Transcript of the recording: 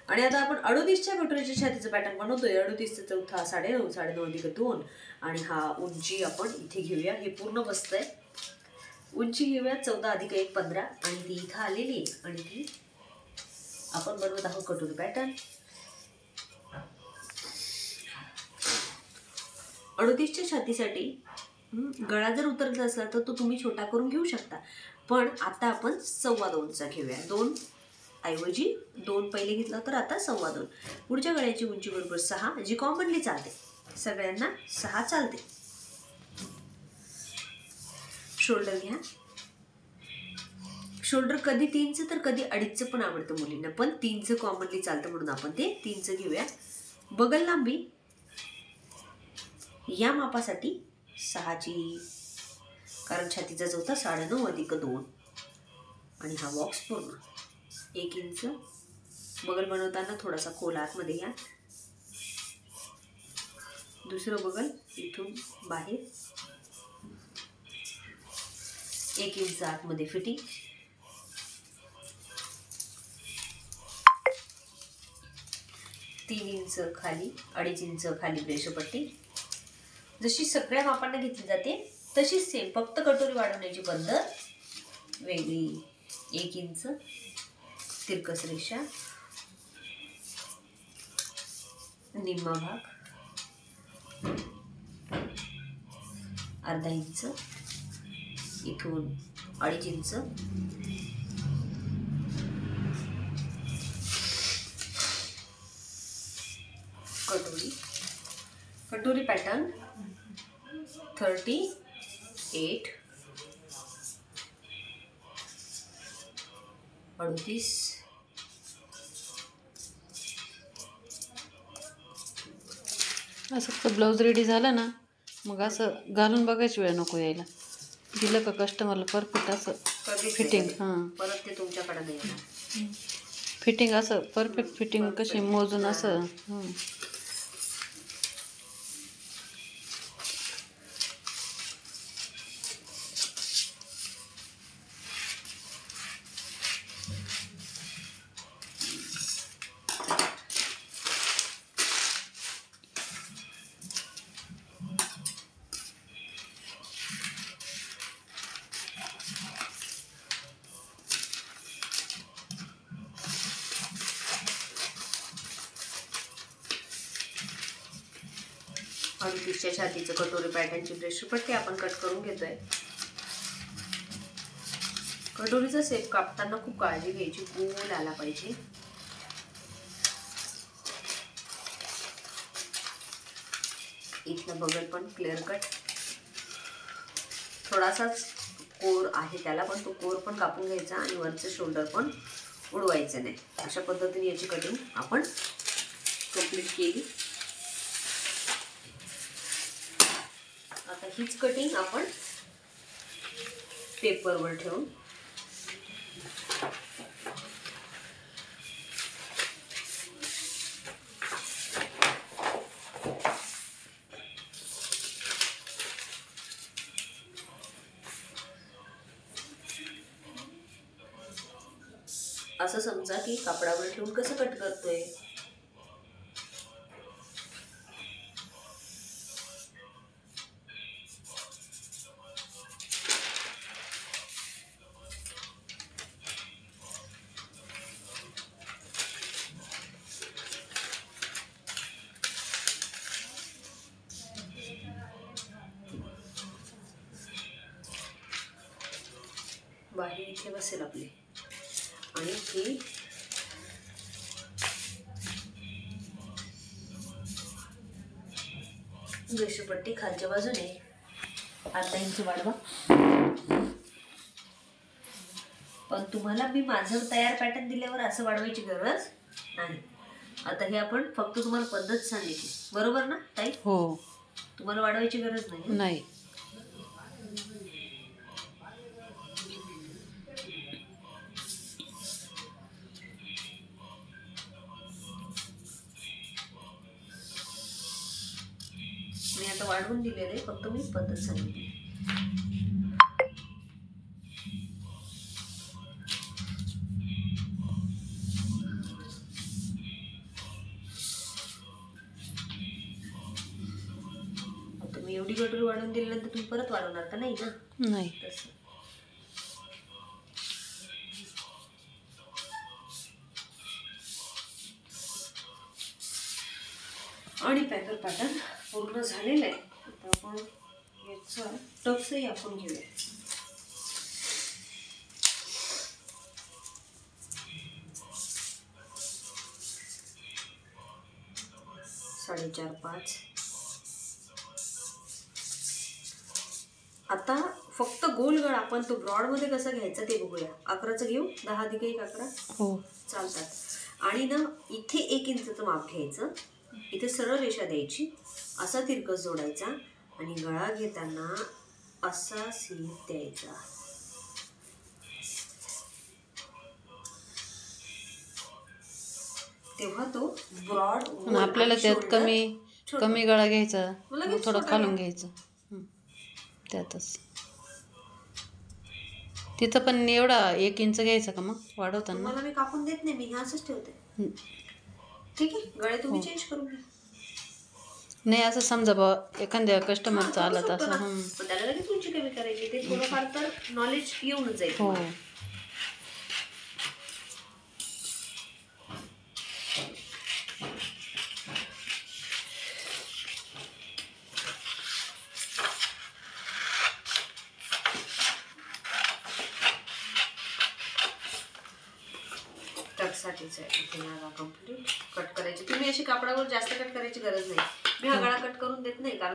आणि आता आपण 38च्या कटोरीच्या छातीचं पॅटर्न बनवतोय. 38चा चौथा 9.5, 9.5 अधिक 2 आणि हा उंची आपण इथे घेऊया. हे पूर्ण बसतंय. उंची घेऊया 14 अधिक 1 15 आणि ती इथं आलेली आणि ती आपण बनवत आहोत कटोरी पॅटर्न. 38च्या छातीसाठी गळा जर उतरला असला तर तो तुम्ही छोटा करून घेऊ शकता, पण आता आपण 2.25चा घेऊया. 2 ऐवजी 2 पहिले घेतला तर आता 2.25. पुढच्या गळ्याची उंची बरोबर 6, जी कॉमनली चालते, सगळ्यांना 6 चालते. शोल्डर घ्या. शोल्डर कधी 3चं तर कधी 2.5चं पण आवडतं मुलींना, पण 3चं कॉमनली चालतं म्हणून आपण ते 3चं घेऊया. बगल लांबी या मापासाठी 6ची, कारण छातीचा चौथा 9.5 अधिक 2 आणि हा बॉक्स पूर्ण 1 इंच. बगल बनवताना थोडासा खोल आतमध्ये या. दुसरं बगल इथून बाहेर 1 इंच आतमध्ये फिटिंग. तीन इंच खाली, 2.5 इंच खाली ब्रेशपट्टी. जशी सगळ्या मापांना घेतली जाते तशीच सेम, फक्त कटोरी वाढवण्याची पद्धत वेगळी. 1 इंच तिरकस रेषा, निम्मा भाग, 1/2 इंच, इथून 2.5 इंच, कटोरी. कटोरी पॅटर्न 38, 38. असं फक्त ब्लाऊज रेडी झालं ना, मग असं घालून बघायची वेळ नको यायला. दिलं का कस्टमरला परफेक्ट असं फिटिंग. हां, परत ते तुमच्याकडे नाही येणार. फिटिंग असं परफेक्ट फिटिंग कशी मोजून असं. आणि 30च्या छातीचं कटोरी पॅटर्नची ब्रेशपट्टी आपण कट करून घेतोय. कटोरीचा शेप कापताना खूप काळजी घ्यायची, गोल आला पाहिजे. इथला बगल पण क्लिअर कट. थोडासाच कोर आहे त्याला, पण तो कोर पण कापून घ्यायचा आणि वरचं शोल्डर पण उडवायचं नाही. अशा पद्धतीने याची कटिंग आपण कंप्लीट केली. आता हीच कटिंग आपण पेपरवर ठेवून असं समजा की कापडावर ठेवून कसं कट करतोय. बाहेर इथे बसेल आपले आणि ही ब्रेशपट्टी खालच्या बाजूने 1/2 इंच वाढवा. पण तुम्हाला मी माझं तयार पॅटर्न दिल्यावर असं वाढवायची गरज नाही. आता हे आपण फक्त तुम्हाला पद्धत सांगितली, बरोबर ना ताई? हो, तुम्हाला वाढवायची गरज नाही. मी आता वाढवून दिलेले, फक्त मी पद्धत सांगितली. एवढी कटोरी वाढवून दिल्यानंतर तुम्ही परत वाढवणार का? नाही ना. नाही. तसं आणि पॅकर पॅटर्न पूर्ण झालेलं आहे. आता आपण याचा टक्सही आपण घेऊया. साडेचार 5. आता फक्त गोल गळा आपण तो ब्रॉडमध्ये कसा घ्यायचा ते बघूया. 11चं घेऊ. 10 अधिक 1 11 हो. चालतात. आणि ना इथे 1 इंचचं माप घ्यायचं. इथे सरळ रेषा द्यायची. असा तिरकस जोडायचा आणि गळा घेताना असा स्लीप द्यायचा. तेव्हा तो ब्रॉड आपल्याला त्यात कमी गळा घ्यायचा, मग थोडं खालून घ्यायचं. त्यातच तिथं पण एवढा 1 इंच घ्यायचा का मग वाढवताना? मला मी कापून देत नाही, मी हे असंच ठेवते. ठीक आहे. गळे तुम्ही चेंज करून घ्या. नाही असं समजा बा एखाद्या कस्टमरचा आला तर असं. त्याला लगेच उंची कमी करायची. ते थोडंफार तर नॉलेज येऊनच जाईल. हो. टक्साठीच आहे. इथे मला कम्प्लीट कट करायची. तुम्ही अशी कापडावर जास्त कट करायची गरज नाही. मी हा गळा कट करून देत नाही कारण